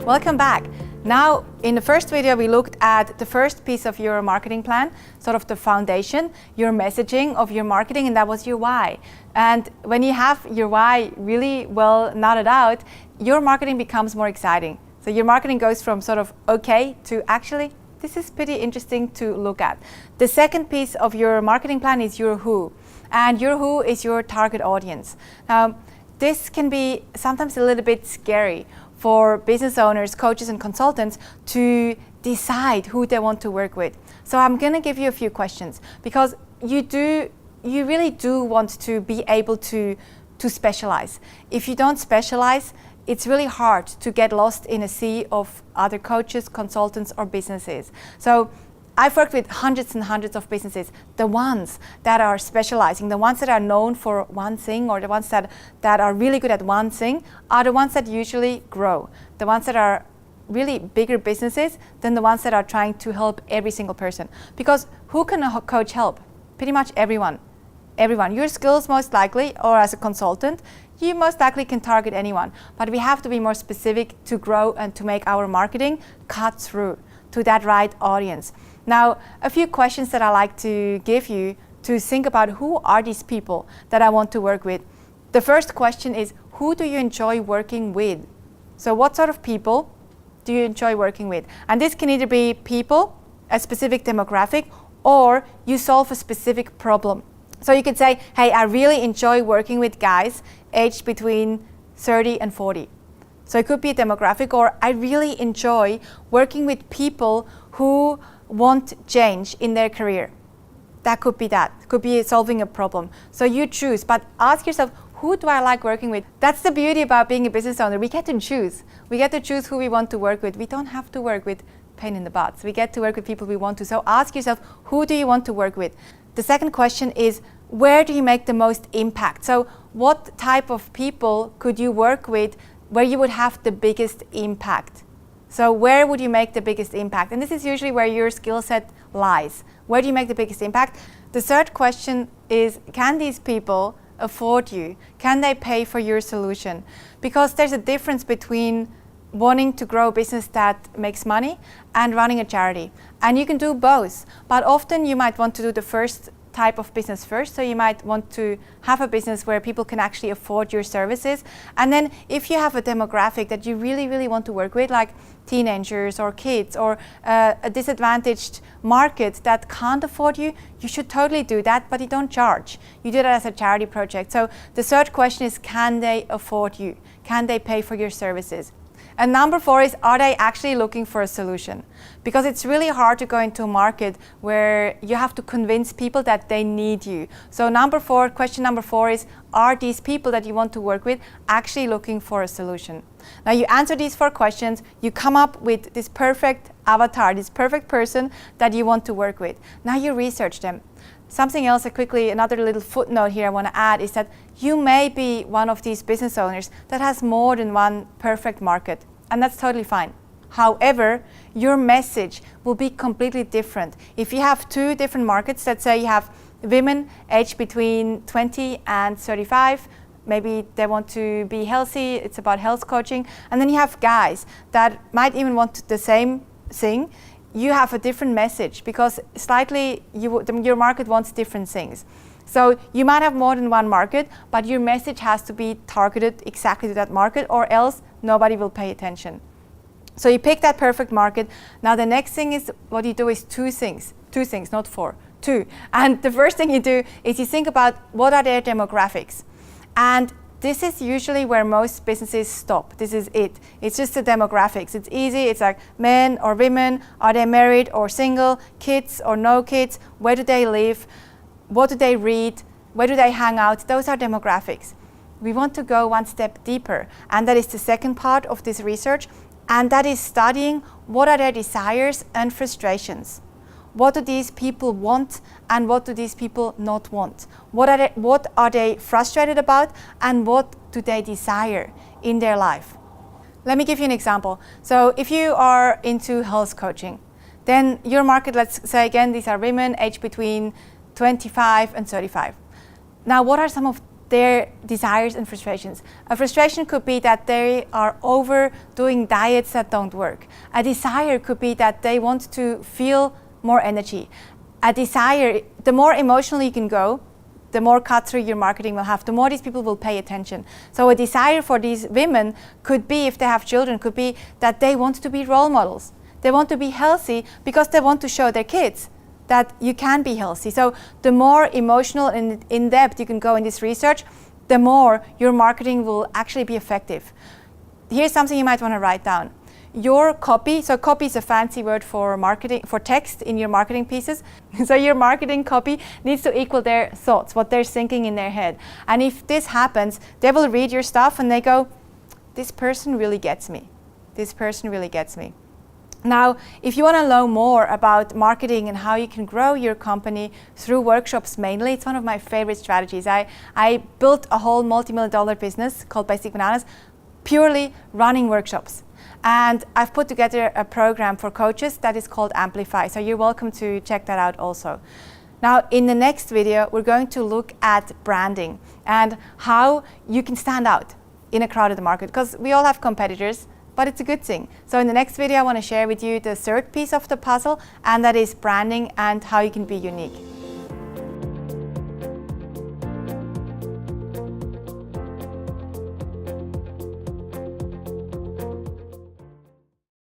Welcome back. Now, in the first video, we looked at the first piece of your marketing plan, sort of the foundation, your messaging of your marketing, and that was your why. And when you have your why really well knotted out, your marketing becomes more exciting. So your marketing goes from sort of okay to actually, this is pretty interesting to look at. The second piece of your marketing plan is your who. And your who is your target audience. Now, this can be sometimes a little bit scary for business owners, coaches, and consultants to decide who they want to work with. So I'm going to give you a few questions because you really do want to be able to specialize. If you don't specialize, it's really hard to get lost in a sea of other coaches, consultants, or businesses. So I've worked with hundreds and hundreds of businesses. The ones that are specializing, the ones that are known for one thing, or the ones that are really good at one thing, are the ones that usually grow. The ones that are really bigger businesses than the ones that are trying to help every single person. Because who can a coach help? Pretty much everyone. Everyone. Your skills most likely, or as a consultant, you most likely can target anyone. But we have to be more specific to grow and to make our marketing cut through to that right audience. Now, a few questions that I like to give you to think about who are these people that I want to work with. The first question is, who do you enjoy working with? So what sort of people do you enjoy working with? And this can either be people, a specific demographic, or you solve a specific problem. So you could say, hey, I really enjoy working with guys aged between 30 and 40. So it could be a demographic, or I really enjoy working with people who want change in their career. That could be that. It could be solving a problem. So you choose, but ask yourself, who do I like working with? That's the beauty about being a business owner. We get to choose. We get to choose who we want to work with. We don't have to work with pain in the butts. We get to work with people we want to. So ask yourself, who do you want to work with? The second question is, where do you make the most impact? So what type of people could you work with where you would have the biggest impact? So where would you make the biggest impact? And this is usually where your skill set lies. Where do you make the biggest impact? The third question is, can these people afford you? Can they pay for your solution? Because there's a difference between wanting to grow a business that makes money and running a charity. And you can do both, but often you might want to do the first type of business first. So you might want to have a business where people can actually afford your services. And then if you have a demographic that you really, really want to work with, like teenagers or kids or a disadvantaged market that can't afford you, you should totally do that, but you don't charge. You do that as a charity project. So the third question is, can they afford you? Can they pay for your services? And number 4 is, are they actually looking for a solution? Because it's really hard to go into a market where you have to convince people that they need you. So question number 4 is, are these people that you want to work with actually looking for a solution? Now you answer these 4 questions, you come up with this perfect avatar, this perfect person that you want to work with. Now you research them. Something else, another little footnote here I want to add is that you may be one of these business owners that has more than one perfect market, and that's totally fine. However, your message will be completely different. If you have 2 different markets, let's say you have women aged between 20 and 35, maybe they want to be healthy, it's about health coaching, and then you have guys that might even want the same thing. You have a different message because slightly your market wants different things. So you might have more than one market, but your message has to be targeted exactly to that market, or else nobody will pay attention. So you pick that perfect market. Now the next thing is, what you do is 2 things, not 4, 2. And the first thing you do is you think about what are their demographics. And this is usually where most businesses stop. This is it. It's just the demographics. It's easy. It's like men or women. Are they married or single? Kids or no kids? Where do they live? What do they read? Where do they hang out? Those are demographics. We want to go one step deeper. And that is the second part of this research. And that is studying what are their desires and frustrations. What do these people want and what do these people not want? What are they frustrated about and what do they desire in their life? Let me give you an example. So if you are into health coaching, then your market, let's say again, these are women aged between 25 and 35. Now, what are some of their desires and frustrations. A frustration could be that they are overdoing diets that don't work. A desire could be that they want to feel more energy. A desire, the more emotional you can go, the more cut through your marketing will have, the more these people will pay attention. So a desire for these women could be, if they have children, could be that they want to be role models. They want to be healthy because they want to show their kids that you can be healthy. So the more emotional and in-depth you can go in this research, the more your marketing will actually be effective. Here's something you might want to write down. Your copy, so copy is a fancy word for marketing, for text in your marketing pieces. So your marketing copy needs to equal their thoughts, what they're thinking in their head. And if this happens, they will read your stuff and they go, this person really gets me. This person really gets me. Now, if you want to know more about marketing and how you can grow your company through workshops mainly, it's one of my favorite strategies. I built a whole multi-million-dollar business called Basic Bananas, purely running workshops. And I've put together a program for coaches that is called Amplify. So you're welcome to check that out also. Now, in the next video, we're going to look at branding and how you can stand out in a crowded market, because we all have competitors, but it's a good thing. So in the next video, I want to share with you the third piece of the puzzle, and that is branding and how you can be unique.